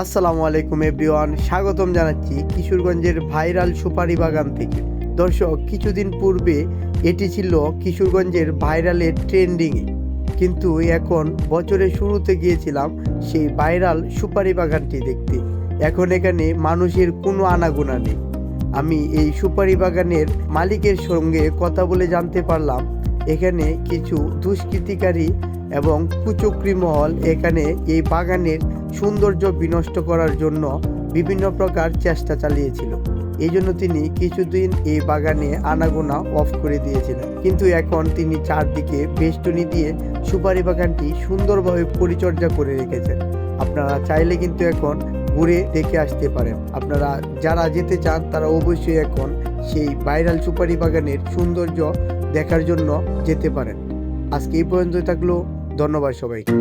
আসসালামু আলাইকুম এভরিওয়ান, স্বাগতম জানাচ্ছি কিশোরগঞ্জের ভাইরাল সুপারি বাগান থেকে। দর্শক, কিছুদিন পূর্বে এটি ছিল কিশোরগঞ্জের ভাইরালের ট্রেন্ডিংয়ে, কিন্তু এখন বছরের শুরুতে গিয়েছিলাম সেই ভাইরাল সুপারি বাগানটি দেখতে। এখন এখানে মানুষের কোনো আনাগোনা নেই। আমি এই সুপারি বাগানের মালিকের সঙ্গে কথা বলে জানতে পারলাম এখানে কিছু দুষ্কৃতিকারী এবং কুচক্রী মহল এখানে এই বাগানের সৌন্দর্য বিনষ্ট করার জন্য বিভিন্ন প্রকার চেষ্টা চালিয়েছিল। এই জন্য তিনি কিছুদিন এই বাগানে আনাগোনা অফ করে দিয়েছিলেন, কিন্তু এখন তিনি চারদিকে বেষ্টনী দিয়ে সুপারি বাগানটি সুন্দরভাবে পরিচর্যা করে রেখেছেন। আপনারা চাইলে কিন্তু এখন ঘুরে দেখে আসতে পারেন। আপনারা যারা যেতে চান তারা অবশ্যই এখন সেই ভাইরাল সুপারি বাগানের সৌন্দর্য দেখার জন্য যেতে পারেন। আজকে এই পর্যন্ত থাকলো, ধন্যবাদ সবাইকে।